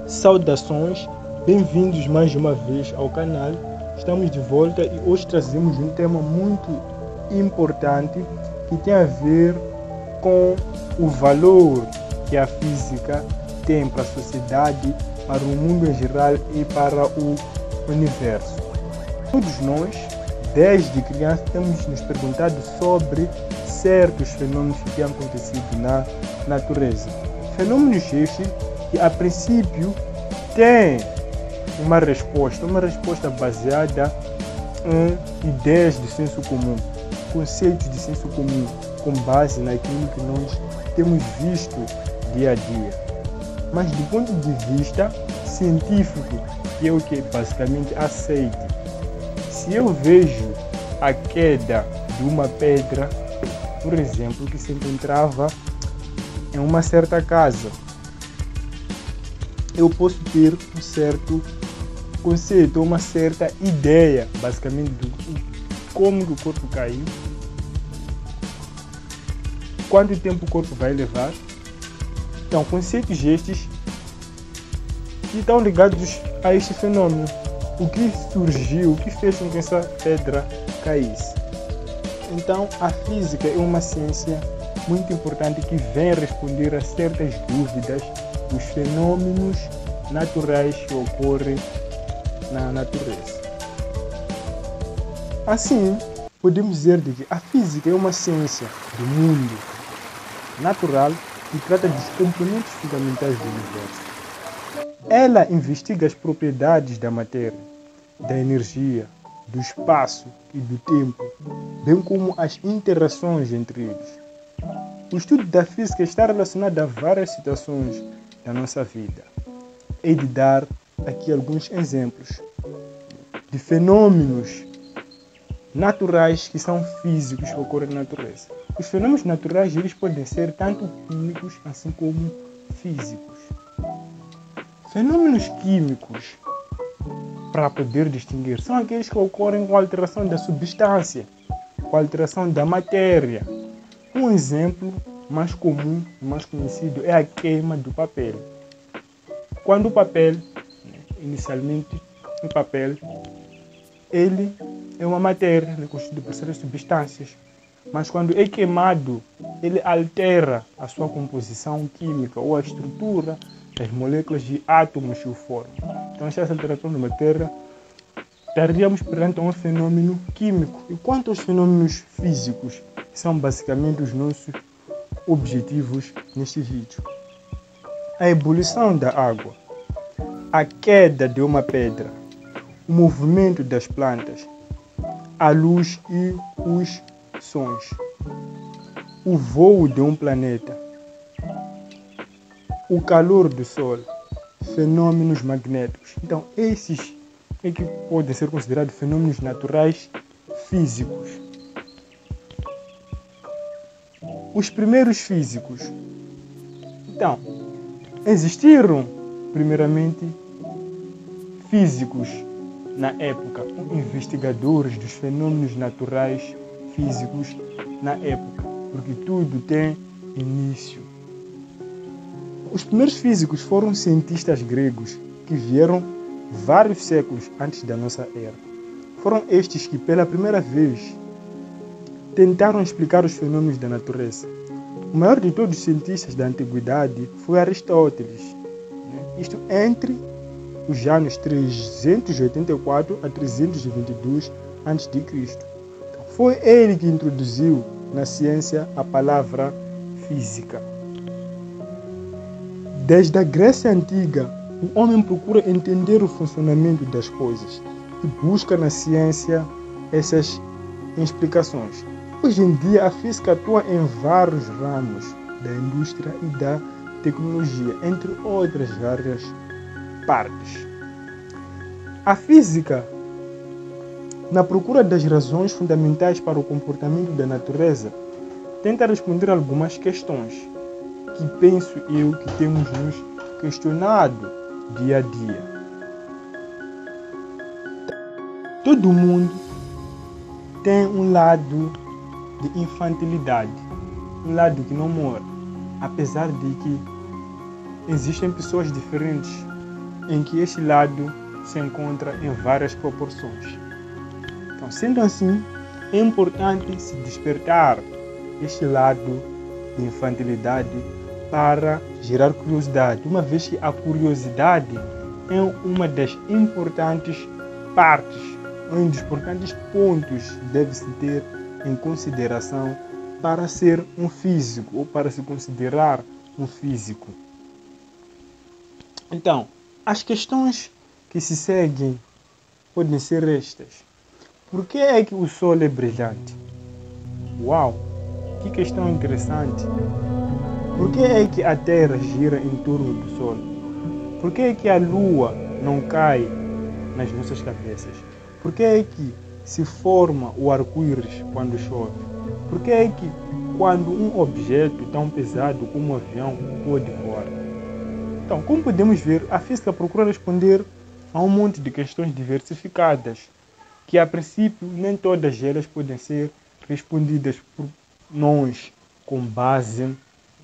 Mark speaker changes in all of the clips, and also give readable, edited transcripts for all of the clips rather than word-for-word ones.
Speaker 1: Saudações, bem-vindos mais uma vez ao canal. Estamos de volta e hoje trazemos um tema muito importante que tem a ver com o valor que a física tem para a sociedade, para o mundo em geral e para o universo. Todos nós, desde criança, temos nos perguntado sobre certos fenômenos que têm acontecido na natureza. Fenômenos estes que a princípio têm uma resposta baseada em ideias de senso comum, conceitos de senso comum, com base naquilo que nós temos visto dia a dia. Mas do ponto de vista científico, que é o que basicamente aceite, se eu vejo a queda de uma pedra, por exemplo, que se encontrava em uma certa casa, eu posso ter um certo conceito, uma certa ideia, basicamente, de como o corpo caiu, quanto tempo o corpo vai levar. Então, conceitos estes que estão ligados a este fenômeno. O que surgiu, o que fez com que essa pedra caísse. Então, a física é uma ciência muito importante que vem responder a certas dúvidas dos fenômenos naturais que ocorrem na natureza. Assim, podemos dizer que a física é uma ciência do mundo natural que trata dos componentes fundamentais do universo. Ela investiga as propriedades da matéria, da energia, do espaço e do tempo, bem como as interações entre eles. O estudo da física está relacionado a várias situações da nossa vida. Hei de dar aqui alguns exemplos de fenômenos naturais que são físicos que ocorrem na natureza. Os fenômenos naturais eles podem ser tanto químicos assim como físicos. Fenômenos químicos, para poder distinguir, são aqueles que ocorrem com a alteração da substância, com a alteração da matéria. Um exemplo mais comum, mais conhecido, é a queima do papel. Quando o papel, inicialmente, o papel, ele é uma matéria, ele é constituído por certas substâncias, mas quando é queimado, ele altera a sua composição química ou a estrutura das moléculas de átomos que o formam. Então, essa alteração da matéria estaríamos perante um fenômeno químico. E quanto aos fenômenos físicos, que são basicamente os nossos objetivos neste vídeo. A ebulição da água, a queda de uma pedra, o movimento das plantas, a luz e os sons, o voo de um planeta, o calor do Sol, fenômenos magnéticos. Então, esses é que podem ser considerados fenômenos naturais físicos. Os primeiros físicos. Então, existiram, primeiramente, físicos na época, investigadores dos fenômenos naturais físicos na época, porque tudo tem início. Os primeiros físicos foram cientistas gregos que vieram vários séculos antes da nossa era. Foram estes que, pela primeira vez, tentaram explicar os fenômenos da natureza. O maior de todos os cientistas da antiguidade foi Aristóteles. Isto entre os anos 384 a 322 a.C. Foi ele que introduziu na ciência a palavra física. Desde a Grécia Antiga, o homem procura entender o funcionamento das coisas e busca na ciência essas explicações. Hoje em dia, a física atua em vários ramos da indústria e da tecnologia, entre outras várias partes. A física, na procura das razões fundamentais para o comportamento da natureza, tenta responder algumas questões que penso eu que temos nos questionado dia a dia. Todo mundo tem um lado de infantilidade, um lado que não morre, apesar de que existem pessoas diferentes, em que esse lado se encontra em várias proporções. Então, sendo assim, é importante se despertar este lado de infantilidade para gerar curiosidade, uma vez que a curiosidade é uma das importantes partes, um dos importantes pontos deve-se ter em consideração para ser um físico ou para se considerar um físico. Então, as questões que se seguem podem ser estas. Por que é que o Sol é brilhante? Uau! Que questão interessante! Por que é que a Terra gira em torno do Sol? Por que é que a Lua não cai nas nossas cabeças? Por que é que se forma o arco-íris quando chove? Por que é que quando um objeto tão pesado como um avião pode voar? Então, como podemos ver, a física procura responder a um monte de questões diversificadas, que a princípio nem todas elas podem ser respondidas por nós com base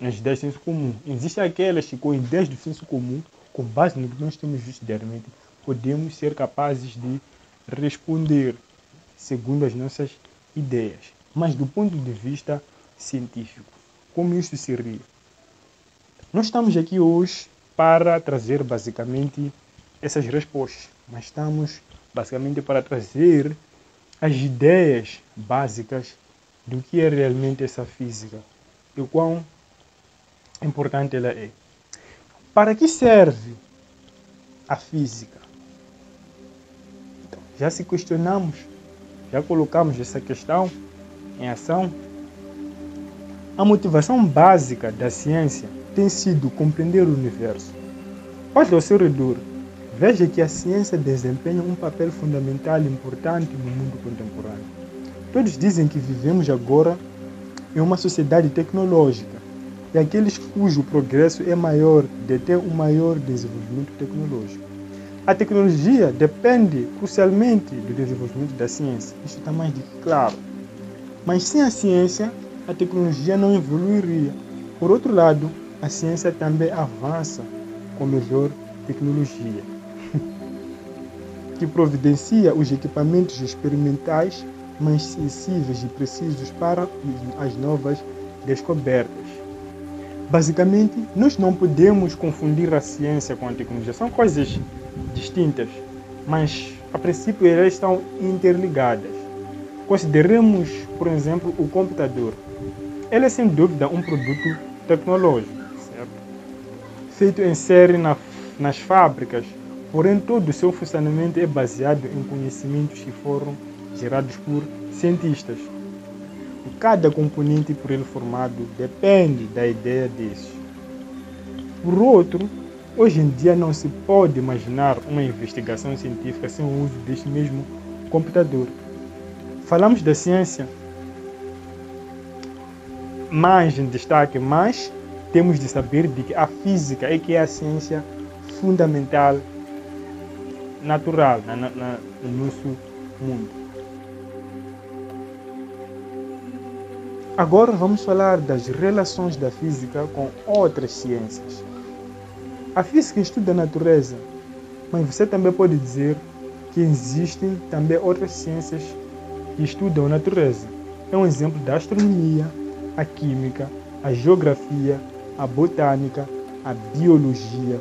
Speaker 1: nas ideias do senso comum. Existem aquelas que, com ideias do senso comum, com base no que nós temos visto diariamente, podemos ser capazes de responder segundo as nossas ideias. Mas do ponto de vista científico, como isso seria? Nós estamos aqui hoje para trazer basicamente essas respostas, mas estamos basicamente para trazer as ideias básicas do que é realmente essa física e o quão importante ela é. Para que serve a física? Então, já se questionamos, já colocamos essa questão em ação. A motivação básica da ciência tem sido compreender o universo. Olhe ao seu redor, veja que a ciência desempenha um papel fundamental e importante no mundo contemporâneo. Todos dizem que vivemos agora em uma sociedade tecnológica e aqueles cujo progresso é maior detêm um maior desenvolvimento tecnológico. A tecnologia depende crucialmente do desenvolvimento da ciência, isso está mais do que claro. Mas sem a ciência, a tecnologia não evoluiria. Por outro lado, a ciência também avança com melhor tecnologia, que providencia os equipamentos experimentais mais sensíveis e precisos para as novas descobertas. Basicamente, nós não podemos confundir a ciência com a tecnologia. São coisas distintas, mas a princípio elas estão interligadas. Consideremos, por exemplo, o computador. Ele é sem dúvida um produto tecnológico, certo? Feito em série nas fábricas, porém todo o seu funcionamento é baseado em conhecimentos que foram gerados por cientistas. E cada componente por ele formado depende da ideia desses. Por outro, hoje em dia não se pode imaginar uma investigação científica sem o uso deste mesmo computador. Falamos da ciência mais em destaque, mas temos de saber de que a física é que é a ciência fundamental, natural no nosso mundo. Agora vamos falar das relações da física com outras ciências. A física estuda a natureza, mas você também pode dizer que existem também outras ciências que estudam a natureza. É um exemplo da astronomia, a química, a geografia, a botânica, a biologia,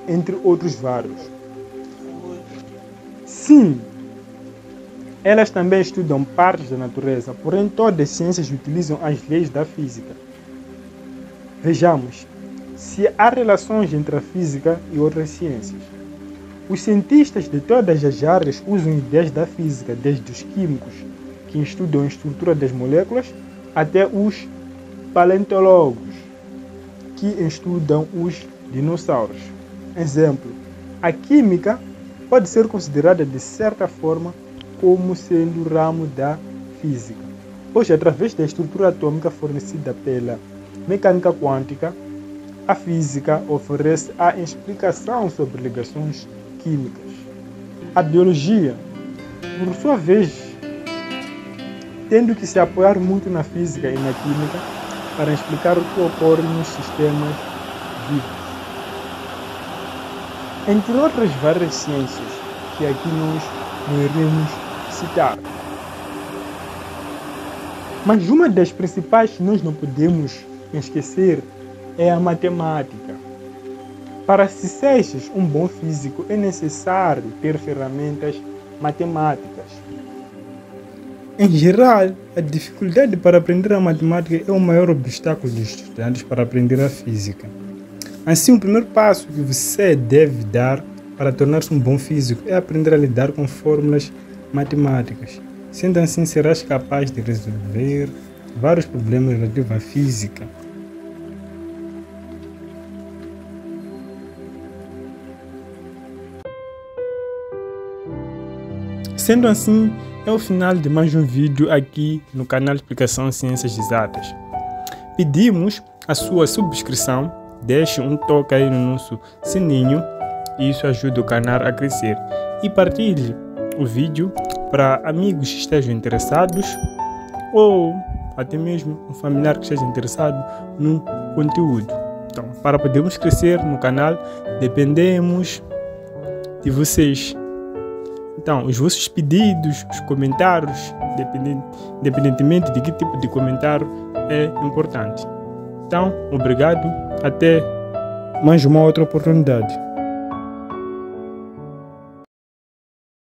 Speaker 1: entre outros vários. Sim, elas também estudam partes da natureza, porém todas as ciências utilizam as leis da física. Vejamos, se há relações entre a física e outras ciências. Os cientistas de todas as áreas usam ideias da física, desde os químicos, que estudam a estrutura das moléculas, até os paleontólogos, que estudam os dinossauros. Exemplo, a química pode ser considerada de certa forma como sendo o ramo da física, pois através da estrutura atômica fornecida pela mecânica quântica, a física oferece a explicação sobre ligações químicas. A biologia, por sua vez, tendo que se apoiar muito na física e na química para explicar o que ocorre nos sistemas vivos. entre outras várias ciências que aqui nós não iremos citar. Mas uma das principais que nós não podemos esquecer é a matemática. Para se sejas um bom físico, é necessário ter ferramentas matemáticas. Em geral, a dificuldade para aprender a matemática é o maior obstáculo dos estudantes para aprender a física. Assim, o primeiro passo que você deve dar para tornar-se um bom físico é aprender a lidar com fórmulas matemáticas. Sendo assim, serás capaz de resolver vários problemas relativos à física. Sendo assim, é o final de mais um vídeo aqui no canal Explicação Ciências Exatas. Pedimos a sua subscrição, deixe um toque aí no nosso sininho, isso ajuda o canal a crescer. E partilhe o vídeo para amigos que estejam interessados ou até mesmo um familiar que esteja interessado no conteúdo. Então, para podermos crescer no canal, dependemos de vocês. Então, os vossos pedidos, os comentários, independentemente de que tipo de comentário, é importante. Então, obrigado. Até mais uma outra oportunidade.